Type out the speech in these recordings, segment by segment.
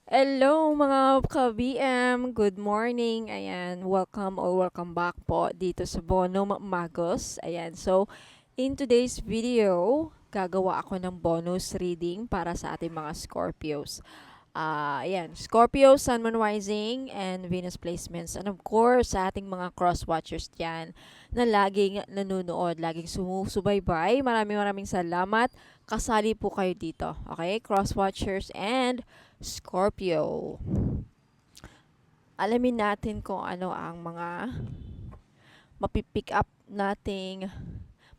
Hello mga ka-BM! Good morning! Ayan, welcome back po dito sa Bono Magos. Ayan, so in today's video, gagawa ako ng bonus reading para sa ating mga Scorpios. Ayan, Scorpio, Sun, Moon, Rising, and Venus placements. And of course, sa ating mga cross-watchers dyan na laging nanonood, laging sumusubaybay. Maraming salamat. Kasali po kayo dito. Okay? Cross-watchers and Scorpio. Alamin natin kung ano ang mga mapipick up nating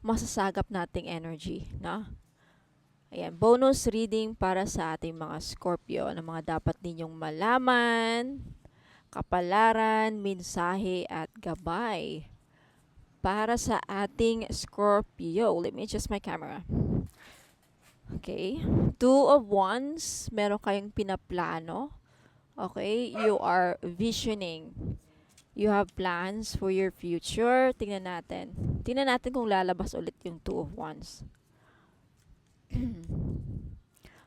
masasagap nating energy, no? Ayan, bonus reading para sa ating mga Scorpio. Ano mga dapat ninyong malaman, kapalaran, mensahe at gabay para sa ating Scorpio. Let me adjust my camera. Okay. Two of Wands, meron kayong pinaplano. Okay, you are visioning. You have plans for your future. Tingnan natin. Tingnan natin kung lalabas ulit yung Two of Wands.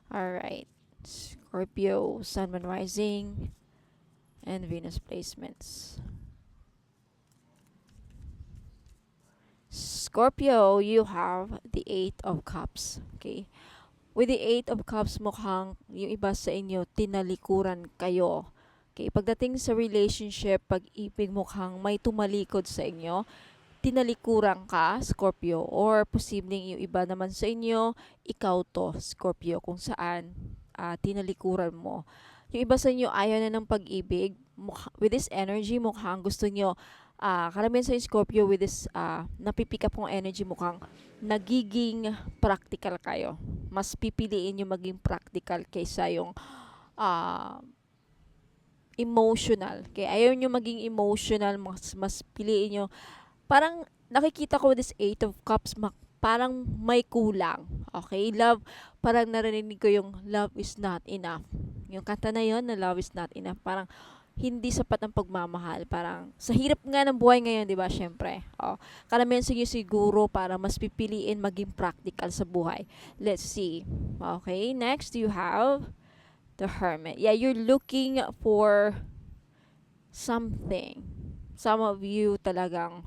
Alright. Scorpio, Sun, Moon, Rising, and Venus placements. Scorpio, you have the Eight of Cups. Okay? With the Eight of Cups, mukhang yung iba sa inyo, tinalikuran kayo. Okay, pagdating sa relationship, pag-ibig, mukhang may tumalikod sa inyo. Tinalikuran ka, Scorpio, or posibleng yung iba naman sa inyo, ikaw to, Scorpio, kung saan tinalikuran mo. Yung iba sa inyo, ayaw na ng pag-ibig. With this energy, mukhang gusto nyo, karamihan sa inyo, Scorpio, with this napipick up kong energy, mukhang nagiging practical kayo. Mas pipiliin yung maging practical kaysa yung emotional. Okay, ayaw nyo maging emotional, mas piliin nyo. Parang nakikita ko this Eight of Cups, parang may kulang. Okay, love, parang narinig ko yung love is not enough. Yung kanta na yon na love is not enough. Parang hindi sapat ang pagmamahal. Parang sa hirap nga ng buhay ngayon, 'di ba? Syempre. Oh, karamihan sa inyo siguro para mas pipiliin maging practical sa buhay. Let's see. Okay, next you have the Hermit. Yeah, you're looking for something. Some of you talagang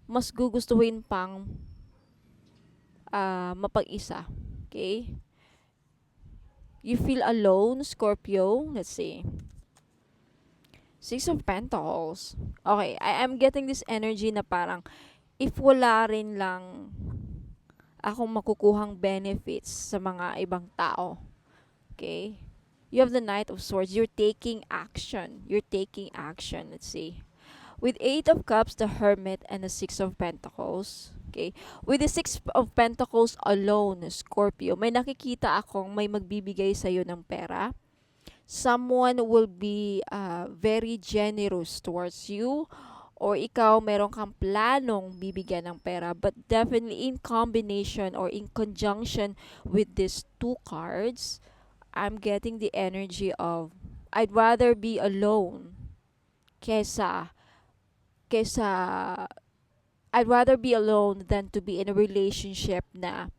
mas gugustuhin pang mapag-isa. Okay? You feel alone, Scorpio. Let's see. Six of Pentacles. Okay, I'm getting this energy na parang if wala rin lang akong makukuhang benefits sa mga ibang tao. Okay? You have the Knight of Swords. You're taking action. You're taking action. Let's see. With Eight of Cups, the Hermit, and the Six of Pentacles. Okay? With the Six of Pentacles alone, Scorpio, may nakikita akong may magbibigay sa'yo ng pera. Someone will be very generous towards you, or ikaw meron kang planong bibigyan ng pera, but definitely in combination or in conjunction with these two cards, I'm getting the energy of I'd rather be alone kesa kesa I'd rather be alone than to be in a relationship na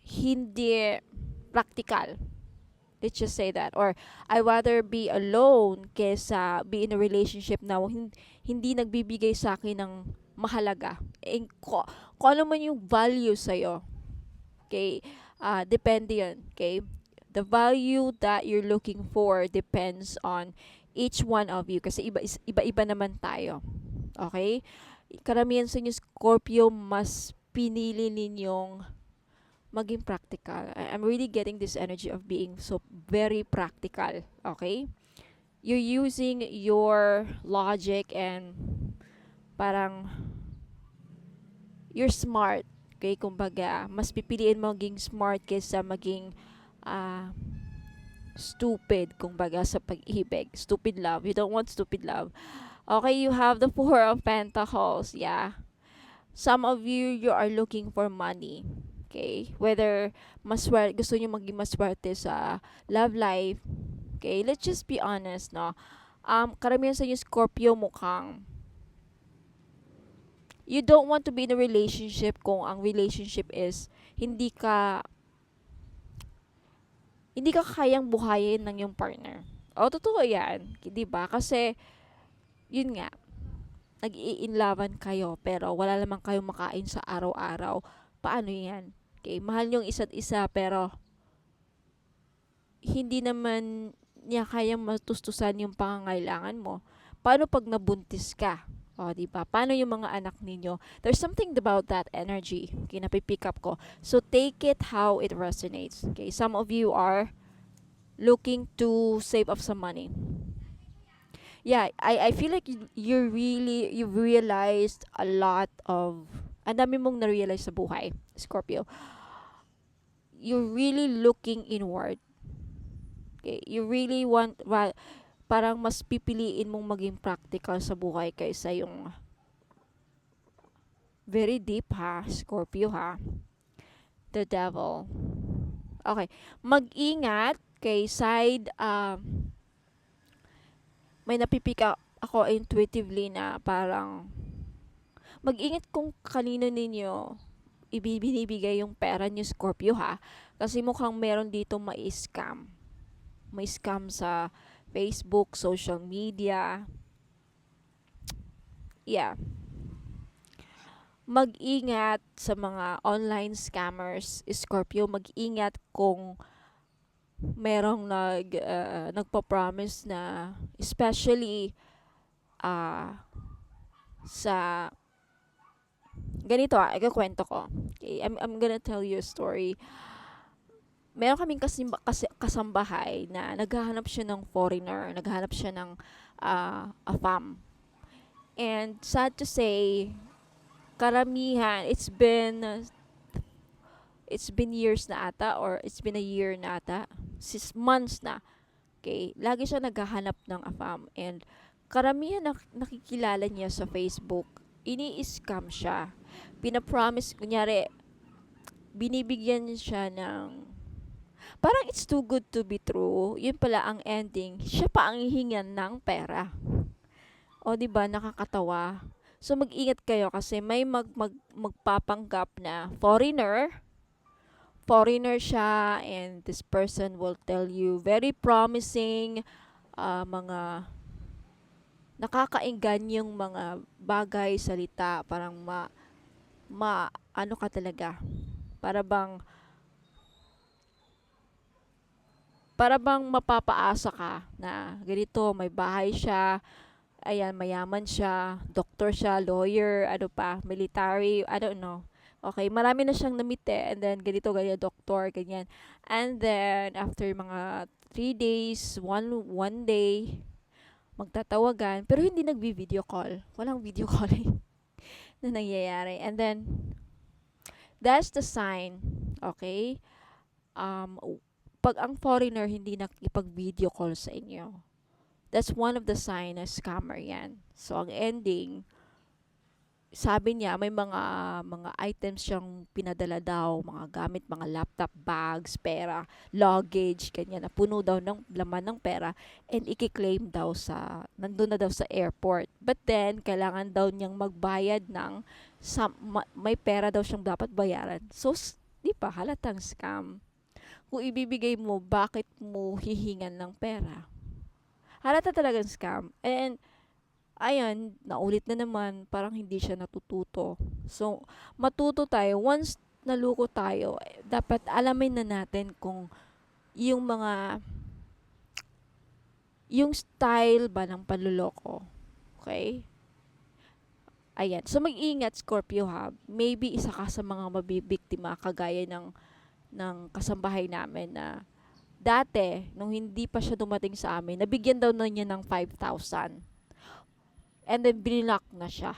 hindi practical. Let's just say that. Or I'd rather be alone kesa be in a relationship na hindi nagbibigay sa akin ng mahalaga. Kung ano man yung value sa'yo. Okay? Depende yun. Okay? The value that you're looking for depends on each one of you. Kasi iba-iba naman tayo. Okay? Karamihan sa inyo, Scorpio, mas pinili ninyong maging practical. I'm really getting this energy of being so very practical. Okay? You're using your logic and parang you're smart. Okay? Kumbaga, mas pipiliin mo maging smart kaysa maging stupid, kumbaga, sa pag-ibig. Stupid love. You don't want stupid love. Okay, you have the Four of Pentacles. Yeah. Some of you, you are looking for money. Okay? Whether gusto niyo maging maswerte sa love life. Okay? Let's just be honest, no? Karamihan sa inyo, Scorpio, mukhang you don't want to be in a relationship kung ang relationship is hindi ka hindi ka kayang buhayin ng yung partner. O, totoo yan. 'Di ba? Kasi, yun nga, nag-iinlaban kayo, pero wala naman kayong makain sa araw-araw. Paano yan? Okay, mahal yung isa't isa, pero hindi naman niya kayang matustusan yung pangangailangan mo. Paano pag nabuntis ka? O, di ba? Paano yung mga anak ninyo? There's something about that energy. Okay, napipick up ko. So, take it how it resonates. Okay, some of you are looking to save up some money. Yeah, I feel like you've realized a lot of, ang dami mong na-realize sa buhay, Scorpio. You're really looking inward. Okay, you really want, parang mas pipiliin mong maging practical sa buhay kaysa yung very deep, ha, Scorpio, ha. The devil. Okay, mag-ingat kay side, may napipick up ako intuitively na parang mag-ingat kung kanino ninyo ibibinibigay yung pera niyo, Scorpio, ha. Kasi mukhang meron dito mai-scam. May scam sa Facebook, social media. Yeah. Mag-ingat sa mga online scammers, Scorpio. Mag-ingat kung merong nagpa-promise na, especially sa ganito, ikukwento ko. Okay, I'm gonna tell you a story. Meron kaming kasambahay na naghahanap siya ng foreigner, naghahanap siya ng a fam. And sad to say, karamihan, it's been years na ata, or it's been a year na ata, 6 months na. Okay, lagi siya naghahanap ng AFAM, and karamihan na nakikilala niya sa Facebook, ini-scam siya. Pinapromise, kunyari, binibigyan siya ng, parang it's too good to be true. Yun pala ang ending, siya pa ang hihingan ng pera. O, di ba, nakakatawa. So, mag-ingat kayo kasi may magpapanggap na foreigner siya, and this person will tell you very promising, mga nakakainggan yung mga bagay, salita, parang ano ka talaga, para bang mapapaasa ka na ganito, may bahay siya, ayan, mayaman siya, doctor siya, lawyer, ano pa, military, I don't know. Okay, marami na siyang na-meet and then ganito, ganyan, doctor, ganyan. And then, after mga 3 days, one day, magtatawagan, pero hindi nagbi-video call. Walang video calling na nangyayari. And then, that's the sign, okay? Pag ang foreigner hindi nakipag-video call sa inyo, that's one of the sign na scammer yan. So, ang ending, sabi niya, may mga items siyang pinadala daw, mga gamit, mga laptop, bags, pera, luggage, ganyan, na puno daw ng laman ng pera, and i-claim daw nandun na daw sa airport. But then, kailangan daw niyang magbayad ng, may pera daw siyang dapat bayaran. So, di pa, halatang scam. Kung ibibigay mo, bakit mo hihingan ng pera? Halata talagang scam. And, ayun, naulit na naman, parang hindi siya natututo. So, matuto tayo. Once naluko tayo, dapat alamin na natin kung yung style ba ng panluloko. Okay? Ayan. So, mag-ingat, Scorpio, ha. Maybe isa ka sa mga mabibiktima, kagaya ng kasambahay namin na dati, nung hindi pa siya dumating sa amin, nabigyan daw na niya ng 5,000. And then, binilock na siya.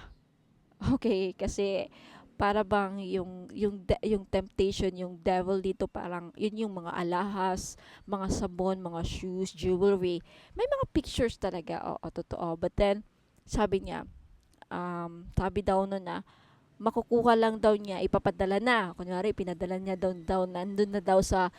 Okay, kasi para bang yung temptation, yung devil dito, parang yun yung mga alahas, mga sabon, mga shoes, jewelry. May mga pictures talaga, oo, totoo. But then, sabi niya, sabi daw nun na, makukuha lang daw niya, ipapadala na. Kunyari, pinadala niya daw, nandun na daw sa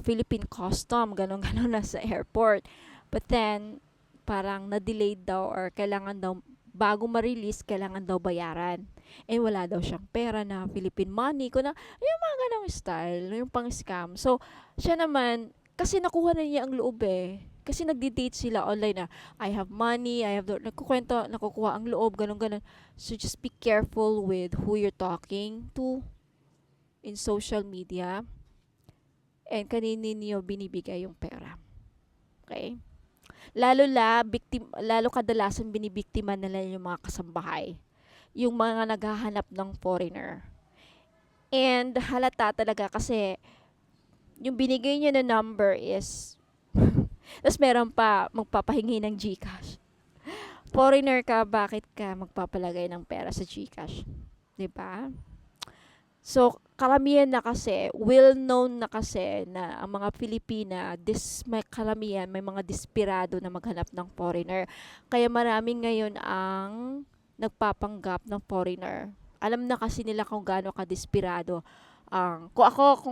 Philippine Custom, ganon na sa airport. But then, parang na-delayed daw, or kailangan daw, bago ma-release, kailangan daw bayaran. And wala daw siyang pera na Philippine money. Yung mga ganong style, yung pang-scam. So, siya naman, Kasi nakuha na niya ang loob eh. Kasi nagdi-date sila online na, I have money, I have the, nagkukwento, nakukuha ang loob, ganun ganun. So just be careful with who you're talking to in social media and kanino niyo binibigay yung pera. Okay? Lalo kadalasan binibiktima nila yung mga kasambahay. Yung mga naghahanap ng foreigner. And halata talaga kasi yung binigay niyo na number is tapos meron pa magpapahingi ng GCash. Foreigner ka, bakit ka magpapalagay ng pera sa GCash? 'Di ba? So, karamihan na kasi, well known na kasi na ang mga Pilipina, may karamihan, may mga desperado na maghanap ng foreigner. Kaya marami ngayon ang nagpapanggap ng foreigner. Alam na kasi nila kung gaano ka desperado. Kung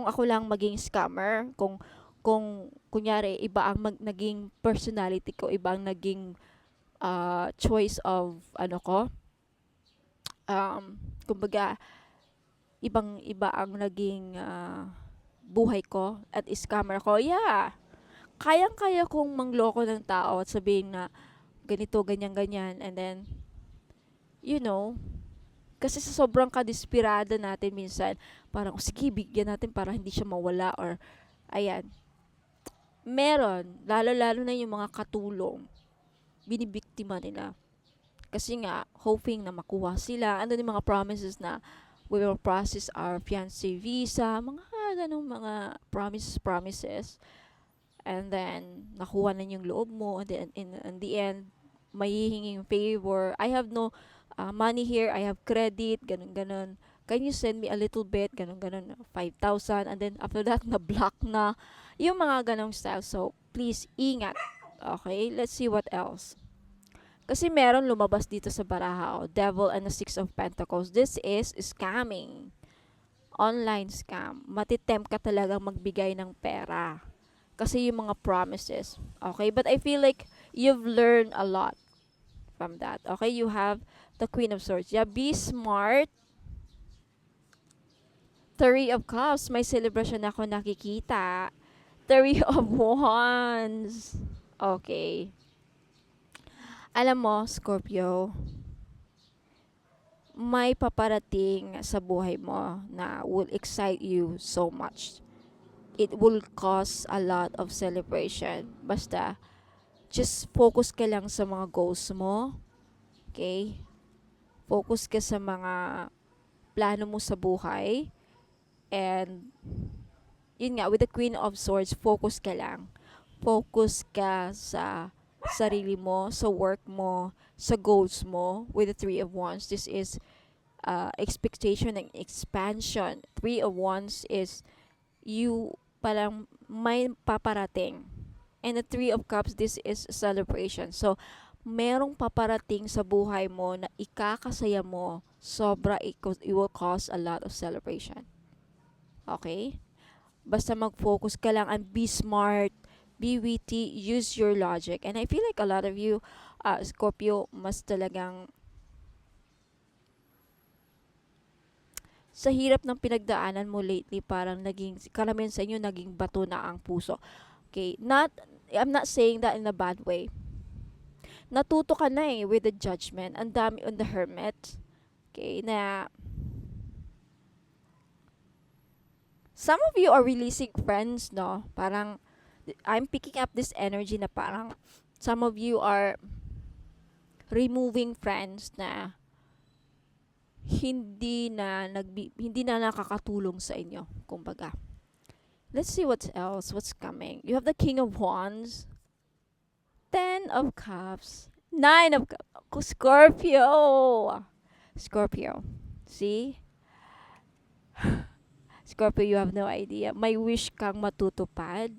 ako lang maging scammer, kung kunyari iba ang naging personality ko, iba ang naging choice of kumbaga ibang-iba ang naging buhay ko at scammer ko, yeah, kayang-kaya kong mangloko ng tao at sabihin na ganito, ganyan-ganyan, and then, you know, kasi sa sobrang kadesperada natin minsan, parang, sige, bigyan natin para hindi siya mawala, or, ayan, meron, lalo-lalo na yung mga katulong, binibiktima nila. Kasi nga, hoping na makuha sila. Ano yung mga promises na we will process our fiancé visa, mga ganong mga promises. And then, nakuha na yung loob mo. And then, in the end, may hihinging favor. I have no money here. I have credit. Ganon. Can you send me a little bit? Ganon. 5,000. And then, after that, na-block na. Yung mga ganong style. So, please, ingat. Okay? Let's see what else. Kasi meron lumabas dito sa baraha, Devil and the Six of Pentacles. This is scamming. Online scam. Matitempt ka talagang magbigay ng pera. Kasi yung mga promises. Okay? But I feel like you've learned a lot from that. Okay? You have the Queen of Swords. Yeah, be smart. Three of Cups. May celebration ako nakikita. Three of Wands. Okay. Alam mo, Scorpio, may paparating sa buhay mo na will excite you so much. It will cause a lot of celebration. Basta, just focus ka lang sa mga goals mo. Okay? Focus ka sa mga plano mo sa buhay. And, yun nga, with the Queen of Swords, focus ka lang. Focus ka sa sarili mo, sa work mo, sa goals mo. With the Three of Wands, this is expectation and expansion. Three of Wands is you parang may paparating. And the Three of Cups, this is celebration. So, merong paparating sa buhay mo na ikakasaya mo, it will cause a lot of celebration. Okay? Basta mag-focus ka lang and be smart, be witty, use your logic. And I feel like a lot of you, Scorpio, mas talagang sa hirap ng pinagdaanan mo lately, parang karamihan sa inyo, naging bato na ang puso. Okay? I'm not saying that in a bad way. Natuto ka na with the Judgment. Ang dami on the Hermit. Okay? Na some of you are releasing friends, no? Parang, I'm picking up this energy na parang some of you are removing friends na hindi na nakakatulong sa inyo, kumbaga. Let's see what else, what's coming. You have the King of Wands, Ten of Cups, Nine of Cups, Scorpio. See? Scorpio, you have no idea. May wish kang matutupad.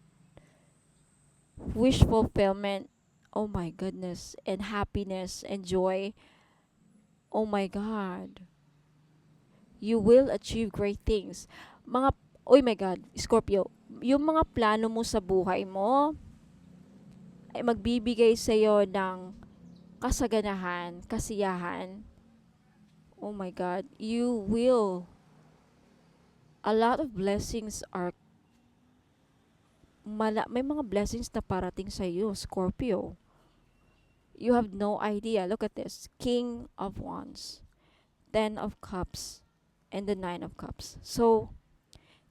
Wish fulfillment. Oh my goodness. And happiness and joy. Oh my God. You will achieve great things. Oh my God, Scorpio, yung mga plano mo sa buhay mo ay magbibigay sa'yo ng kasaganahan, kasiyahan. Oh my God, a lot of blessings are may mga blessings na parating sa iyo, Scorpio. You have no idea. Look at this. King of Wands, Ten of Cups, and the Nine of Cups. So,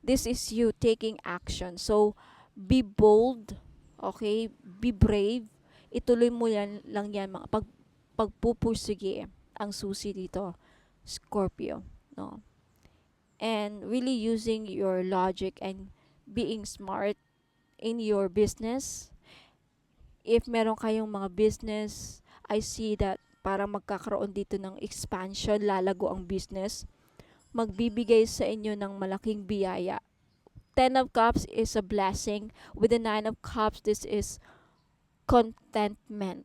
this is you taking action. So, be bold, okay? Be brave. Ituloy mo yan lang yan, mga pagpupursige ang susi dito, Scorpio, no? And really using your logic and being smart in your business. If meron kayong mga business, I see that parang magkakaroon dito ng expansion, lalago ang business, magbibigay sa inyo ng malaking biyaya. Ten of Cups is a blessing. With the Nine of Cups, this is contentment.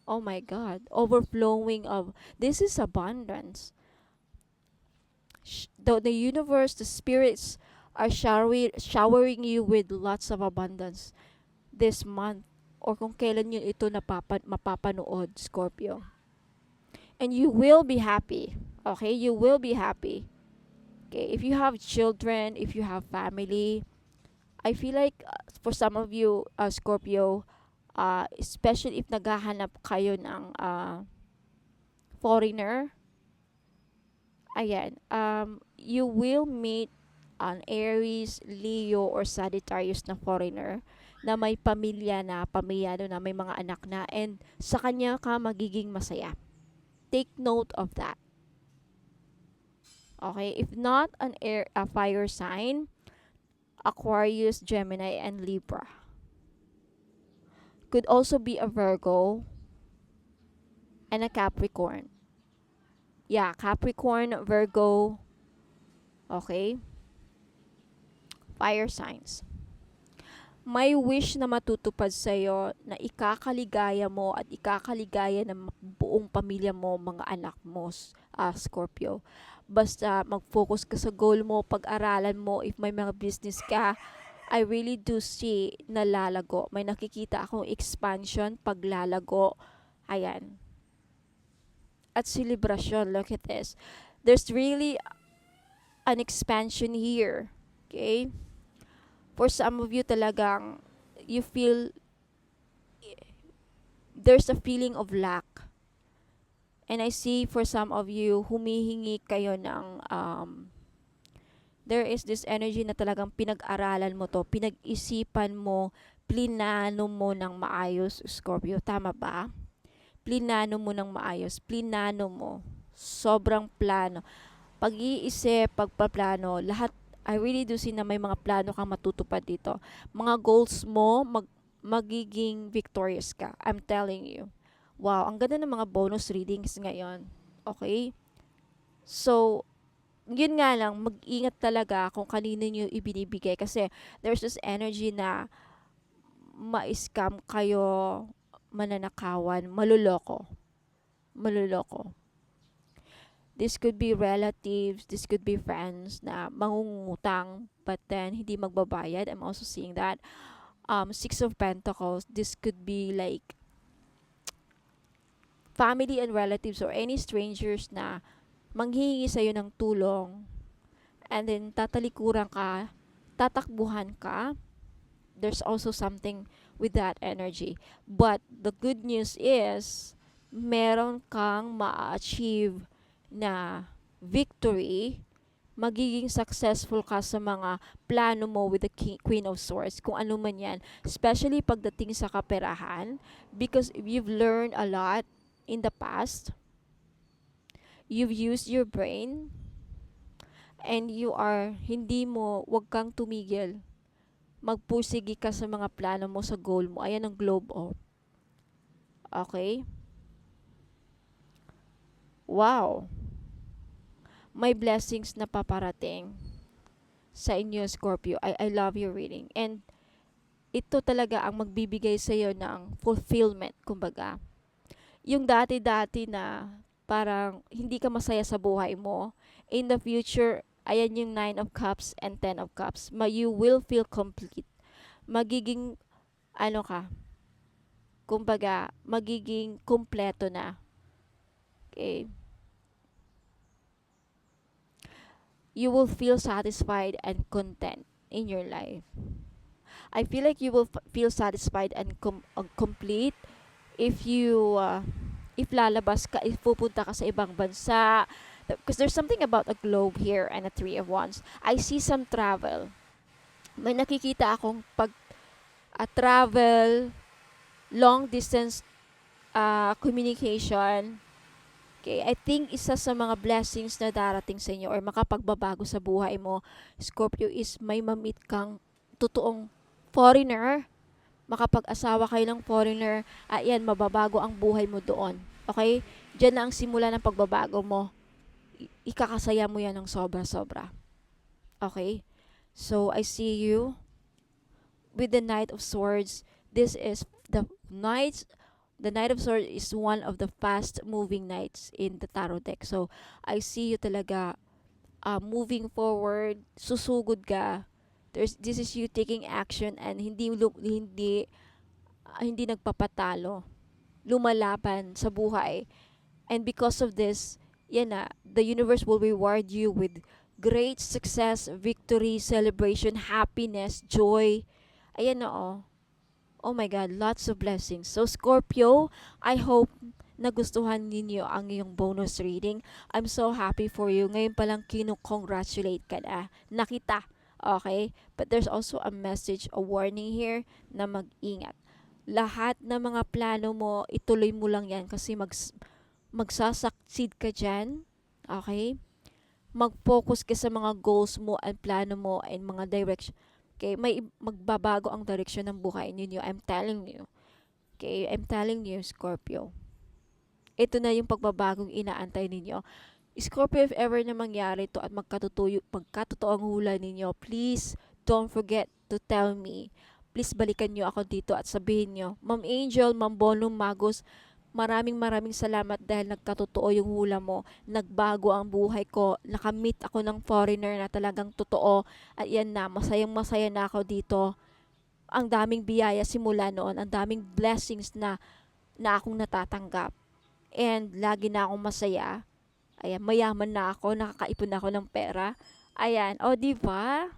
Oh my God. Overflowing of, this is abundance. The universe, the spirits are showering you with lots of abundance this month or kung kailan nyo ito mapapanood, Scorpio. And you will be happy. Okay? You will be happy. Okay? If you have children, if you have family, I feel like for some of you, Scorpio, especially if naghahanap kayo ng foreigner, ayan, you will meet an Aries, Leo, or Sagittarius na foreigner na may pamilyado na, may mga anak na, and sa kanya ka magiging masaya. Take note of that. Okay? If not a fire sign, Aquarius, Gemini, and Libra. Could also be a Virgo and a Capricorn. Yeah, Capricorn, Virgo. Okay? Fire signs. May wish na matutupad sa'yo na ikakaligaya mo at ikakaligaya ng buong pamilya mo, mga anak mo, Scorpio. Basta mag-focus ka sa goal mo, pag-aralan mo, if may mga business ka, I really do see na lalago. May nakikita akong expansion, paglalago. Ayan. At celebration, look at this. There's really an expansion here. Okay? For some of you talagang, you feel, there's a feeling of lack. And I see for some of you, humihingi kayo ng, there is this energy na talagang pinag-aralan mo to, pinag-isipan mo, plinano mo ng maayos, Scorpio. Tama ba? Plinano mo ng maayos. Plinano mo. Sobrang plano. Pag-iisip, pagpaplano, lahat, I really do see na may mga plano kang matutupad dito. Mga goals mo, magiging victorious ka. I'm telling you. Wow, ang ganda ng mga bonus readings ngayon. Okay? So, yun nga lang, mag-ingat talaga kung kanino nyo ibinibigay. Kasi, there's this energy na ma-scam kayo, mananakawan, maluloko. Maluloko. This could be relatives, this could be friends na mangungutang but then hindi magbabayad. I'm also seeing that. Six of Pentacles, this could be like family and relatives or any strangers na manghihingi sa'yo ng tulong and then tatalikuran ka, tatakbuhan ka. There's also something with that energy. But the good news is, meron kang ma-achieve na victory, magiging successful ka sa mga plano mo with the Queen of Swords, kung ano man yan, especially pagdating sa kaperahan, because you've learned a lot in the past, you've used your brain, and wag kang tumigil, magpursige ka sa mga plano mo, sa goal mo. Ayan ang globe, oh. Okay? Wow! May blessings na paparating sa inyo, Scorpio. I love your reading. And ito talaga ang magbibigay sa iyo ng fulfillment, kumbaga. Yung dati-dati na parang hindi ka masaya sa buhay mo, in the future, ayan yung Nine of Cups and Ten of Cups. You will feel complete. Magiging, kumbaga, magiging kumpleto na. Okay? You will feel satisfied and content in your life. I feel like you will feel satisfied and complete if you if lalabas ka, if pupunta ka sa ibang bansa, because there's something about a globe here and a three of wands. I see some travel. May nakikita akong travel, long distance communication. Okay, I think isa sa mga blessings na darating sa inyo or makapagbabago sa buhay mo, Scorpio, is may mamit kang totoong foreigner. Makapag-asawa kayo ng foreigner, ayan, mababago ang buhay mo doon. Okay? Diyan na ang simula ng pagbabago mo. Ikakasaya mo yan ng sobra-sobra. Okay? So, I see you with the Knight of Swords. This is the Knight of Swords is one of the fast moving knights in the tarot deck. So, I see you talaga moving forward, susugod ka. This is you taking action and hindi nagpapatalo, lumalaban sa buhay. And because of this, yan na, the universe will reward you with great success, victory, celebration, happiness, joy. Ayan na, oh. Oh my God, lots of blessings. So Scorpio, I hope nagustuhan ninyo ang iyong bonus reading. I'm so happy for you. Ngayon palang kino-congratulate ka na. Nakita. Okay? But there's also a message, a warning here na mag-ingat. Lahat ng mga plano mo, ituloy mo lang yan kasi magsasucceed ka dyan. Okay? Mag-focus ka sa mga goals mo and plano mo and mga direction. Okay, may magbabago ang direction ng buhay ninyo. I'm telling you. Okay, I'm telling you, Scorpio. Ito na yung pagbabagong inaantay ninyo. Scorpio, if ever na mangyari to at magkatotoo ang hula ninyo, please don't forget to tell me. Please balikan nyo ako dito at sabihin nyo, Ma'am Angel, Ma'am Bonum Magus, maraming salamat dahil nagkatotoo yung hula mo. Nagbago ang buhay ko. Nakamit ako ng foreigner na talagang totoo. At yan na, masaya na ako dito. Ang daming biyaya simula noon. Ang daming blessings na akong natatanggap. And lagi na akong masaya. Ayan, mayaman na ako. Nakakaipon na ako ng pera. Ayan, o diba?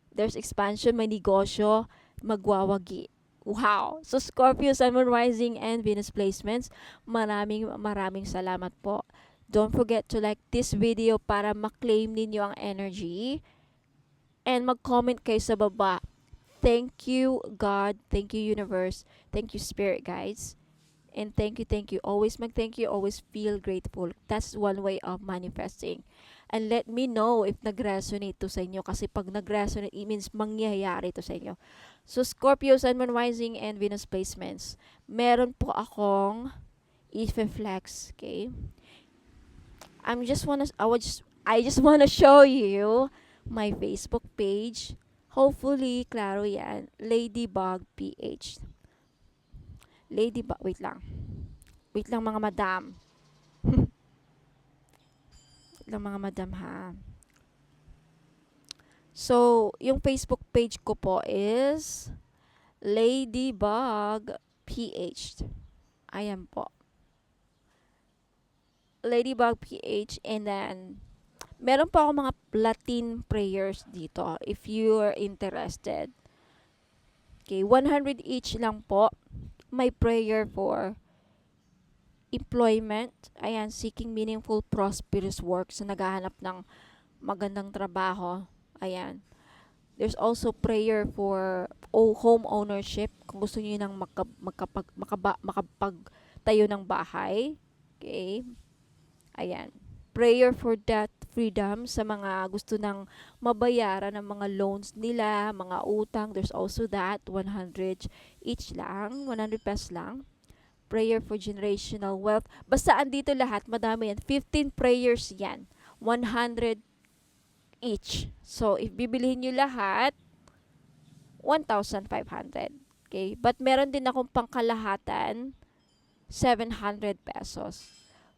There's expansion, may negosyo, magwawagi. Wow! So, Scorpio, Sun, Moon, Rising, and Venus placements, maraming salamat po. Don't forget to like this video para maklaim ninyo ang energy. And mag-comment kayo sa baba. Thank you, God. Thank you, Universe. Thank you, Spirit Guides. And thank you. Always mag-thank you. Always feel grateful. That's one way of manifesting. And let me know if nag-resonate to sa inyo. Kasi pag nag-resonate, it means mangyayari to sa inyo. So, Scorpio, Sun, Moon, Rising, and Venus placements. Meron po akong i-flex, okay? I just wanna show you my Facebook page. Hopefully, klaro yan. Ladybug PH. Ladybug, wait lang. Wait lang mga madam. Wait lang mga madam ha. So, yung Facebook page ko po is Ladybug PH. Ayan po. Ladybug PH, and then meron pa ako mga Latin prayers dito if you are interested. Okay, 100 each lang po. May prayer for employment. Ayan, seeking meaningful, prosperous work. So, naghahanap ng magandang trabaho. Ayan. There's also prayer for home ownership. Kung gusto niyo nang makapagtayo ng bahay. Okay. Ayan. Prayer for debt freedom sa mga gusto nang mabayaran ng mga loans nila, mga utang. There's also that. 100 each lang. 100 pesos lang. Prayer for generational wealth. Basta andito lahat. Madami yan. 15 prayers yan. 100 each. So, if bibilihin nyo lahat, 1,500. Okay? But meron din akong pangkalahatan, 700 pesos.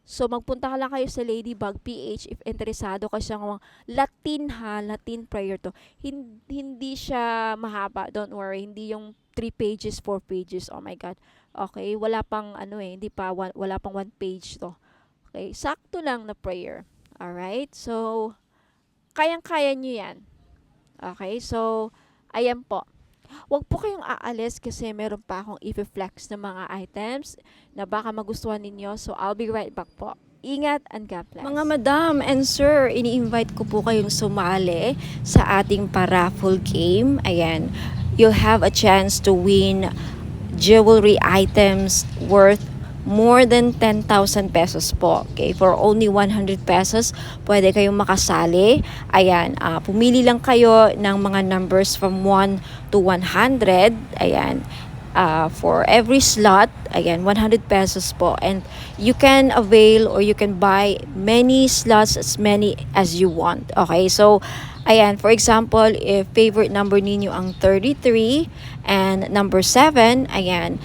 So, magpunta ka lang kayo sa Ladybug PH if interesado ka sa mga Latin prayer to. Hindi siya mahaba. Don't worry. Hindi yung 3 pages, 4 pages. Oh my God. Okay? Wala pang wala pang 1 page to. Okay? Sakto lang na prayer. Alright? So, kayang-kaya nyo yan. Okay? So, ayan po. Huwag po kayong aalis kasi meron pa akong i-flex na mga items na baka magustuhan ninyo. So, I'll be right back po. Ingat and God bless. Mga madam and sir, ini-invite ko po kayong sumali sa ating paraffle game. Ayan, you'll have a chance to win jewelry items worth more than 10,000 pesos po. Okay, for only 100 pesos, pwede kayong makasali. Ayan, pumili lang kayo ng mga numbers from 1 to 100. Ayan, for every slot, ayan, 100 pesos po. And you can avail or you can buy many slots, as many as you want. Okay, so ayan, for example, if favorite number ninyo ang 33 and number 7, ayan,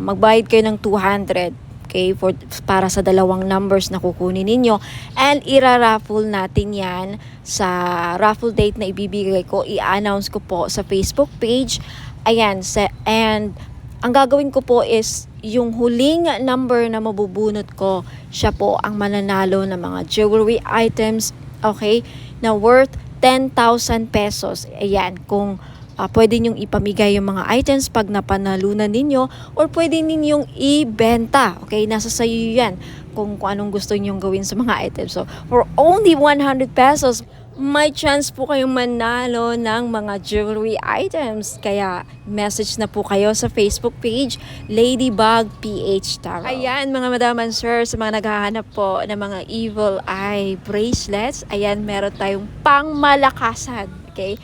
magbayad kayo ng 200, okay, para sa dalawang numbers na kukunin ninyo, and ira-raffle natin yan sa raffle date na ibibigay ko. I-announce ko po sa Facebook page. Ayan, and ang gagawin ko po is yung huling number na mabubunot ko, siya po ang mananalo ng mga jewelry items, okay, na worth 10,000 pesos. Ayan, kung pwede ninyong ipamigay yung mga items pag napanalunan ninyo, or pwede ninyong ibenta. Okay, nasa sayo yan kung anong gusto ninyong gawin sa mga items. So, for only 100 pesos, may chance po kayong manalo ng mga jewelry items. Kaya message na po kayo sa Facebook page, Ladybug PH Tarot. Ayan mga madam and sir, sa mga naghahanap po ng mga evil eye bracelets, ayan, meron tayong pangmalakasan. Okay,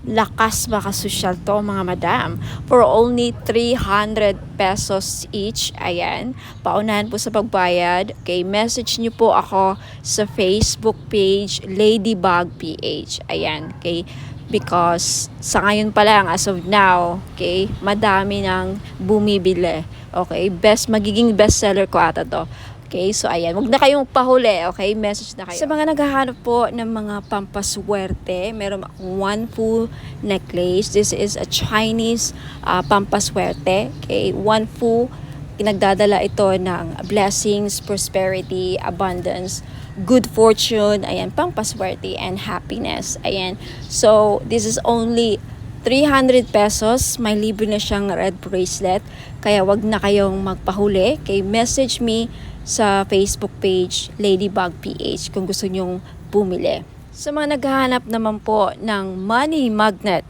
lakas makasosyal to mga madam, for only 300 pesos each. Ayan, paunahan po sa pagbayad. Okay, message nyo po ako sa Facebook page Ladybug PH. Ayan, okay, because sa ngayon pa lang, as of now, okay, madami nang bumibili. Okay, magiging bestseller ko ata to. Okay, so ayan, wag na kayong pahuli, okay? Message na kayo. Sa mga naghahanap po ng mga pampaswerte, meron akong one full necklace. This is a Chinese pampaswerte. Okay, one full, nagdadala ito ng blessings, prosperity, abundance, good fortune, ayan, pampaswerte, and happiness. Ayan, so this is only 300 pesos, may libre na siyang red bracelet. Kaya wag na kayong magpahuli. Okay, message me sa Facebook page Ladybug PH kung gusto nyong bumili. Sa mga naghahanap naman po ng money magnet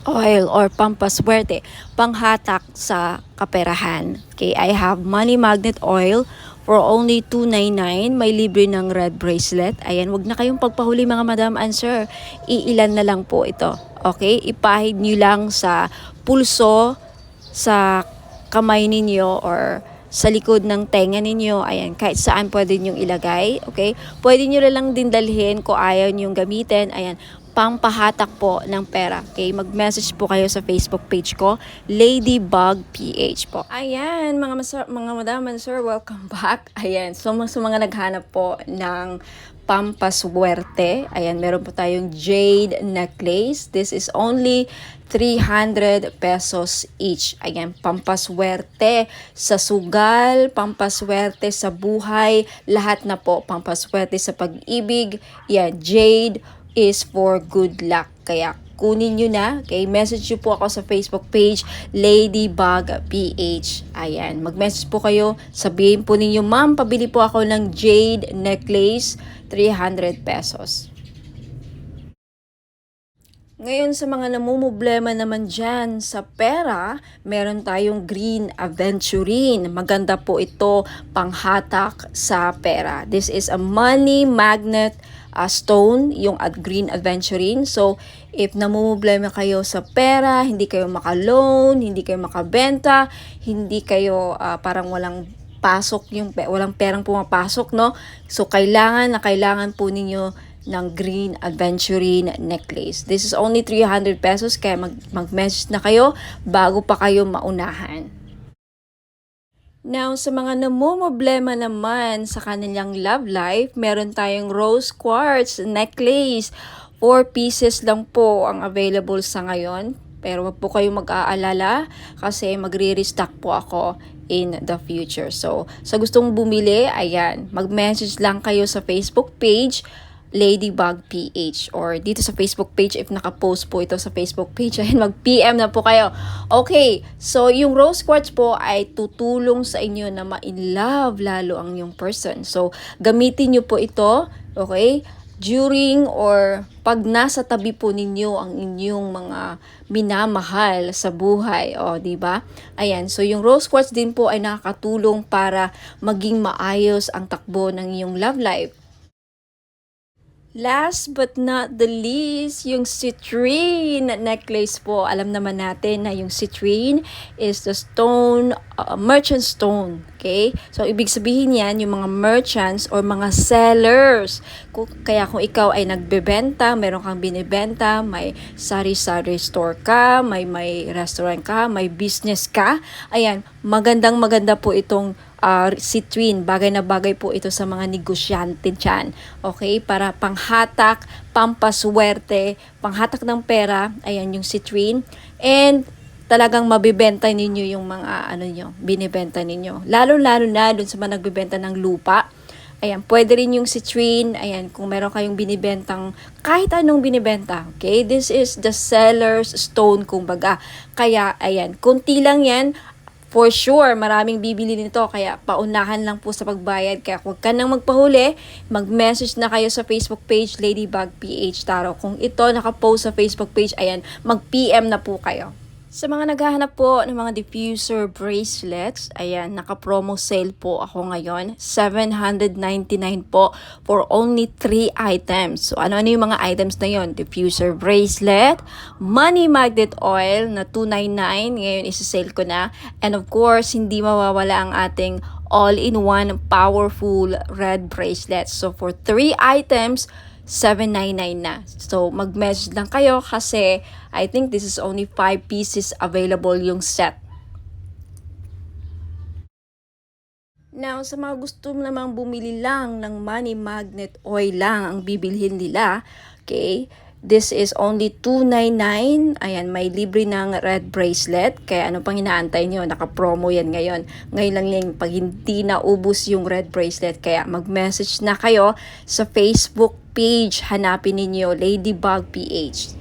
oil or pampaswerte, panghatak sa kaperahan. Okay, I have money magnet oil for only 299. May libre ng red bracelet. Ayan, wag na kayong pagpahuli mga madam and sir. Iilan na lang po ito. Okay, ipahid nyo lang sa pulso, sa kamay ninyo, or sa likod ng tenga ninyo. Ayan, kahit saan pwede nyong ilagay. Okay, pwede nyo lang din dalhin kung ayaw nyong gamitin. Ayan, pampahatak po ng pera. Okay, mag-message po kayo sa Facebook page ko, Ladybug PH po. Ayan, mga madam and sir, welcome back. Ayan, so sa mga naghanap po ng pampaswerte, ayan, meron po tayong jade necklace. This is only 300 pesos each. Ayan, pampaswerte sa sugal, pampaswerte sa buhay, lahat na po, pampaswerte sa pag-ibig. Yan, jade is for good luck. Kaya kunin nyo na. Okay, message nyo po ako sa Facebook page Ladybug PH. Ayan, mag-message po kayo. Sabihin po ninyo, ma'am, pabili po ako ng jade necklace, 300 pesos. Ngayon sa mga namumblema naman dyan sa pera, meron tayong green aventurine. Maganda po ito, panghatak sa pera. This is a money magnet stone, yung green aventurine. So, if namumblema kayo sa pera, hindi kayo maka-loan, hindi kayo makabenta, hindi kayo parang walang pasok, walang perang pumapasok, no? So, kailangan po ninyo ng green aventurine necklace. This is only 300 pesos, kaya mag-message na kayo bago pa kayo maunahan. Now, sa mga namumblema naman sa kanilang love life, meron tayong rose quartz necklace. 4 pieces lang po ang available sa ngayon. Pero wag po kayong mag-aalala kasi magre-restock po ako in the future. So, sa gustong bumili, ayan, mag-message lang kayo sa Facebook page Ladybug PH or dito sa Facebook page if nakapost po ito sa Facebook page. Ayun, mag-PM na po kayo. Okay, so yung rose quartz po ay tutulong sa inyo na ma-in-love lalo ang yung person. So, gamitin nyo po ito, okay, during or pag nasa tabi po ninyo ang inyong mga minamahal sa buhay. O, di ba? Ayan, so yung rose quartz din po ay nakakatulong para maging maayos ang takbo ng iyong love life. Last but not the least, yung citrine necklace po. Alam naman natin na yung citrine is the stone, merchant stone. Okay? So, ibig sabihin yan, yung mga merchants or mga sellers. Kaya kung ikaw ay nagbebenta, meron kang binibenta, may sari-sari store ka, may restaurant ka, may business ka, ayan, maganda po itong citrine, bagay na bagay po ito sa mga negosyante dyan. Okay? Para panghatak, pampaswerte, panghatak ng pera, ayan yung citrine. And talagang mabibenta ninyo yung mga binibenta ninyo. Lalo-lalo na dun sa mga nagbibenta ng lupa. Ayan, pwede rin yung citrine. Ayan, kung meron kayong binibentang kahit anong binibenta. Okay? This is the seller's stone, kumbaga. Kaya, ayan, kunti lang yan. For sure, maraming bibili nito, kaya paunahan lang po sa pagbayad. Kaya huwag ka nang magpahuli, mag-message na kayo sa Facebook page, Ladybug PH Tarot. Kung ito nakapost sa Facebook page, ayan, mag-PM na po kayo. Sa mga naghahanap po ng mga diffuser bracelets, ayan, naka-promo sale po ako ngayon. 799 po for only 3 items. So, ano-ano yung mga items na yon? Diffuser bracelet, money magnet oil na 299. Ngayon, isa-sale ko na. And of course, hindi mawawala ang ating all-in-one powerful red bracelet. So, for 3 items, 799 na. So, mag-message lang kayo kasi I think this is only 5 pieces available yung set. Now, sa mga gusto namang bumili lang ng money magnet oil lang ang bibilhin nila, okay, this is only 299. Ayan, may libre ng red bracelet. Kaya ano pang inaantay nyo? Naka-promo yan ngayon. Ngayon lang yung pag hindi naubos yung red bracelet. Kaya mag-message na kayo sa Facebook page. Hanapin ninyo Ladybug PH.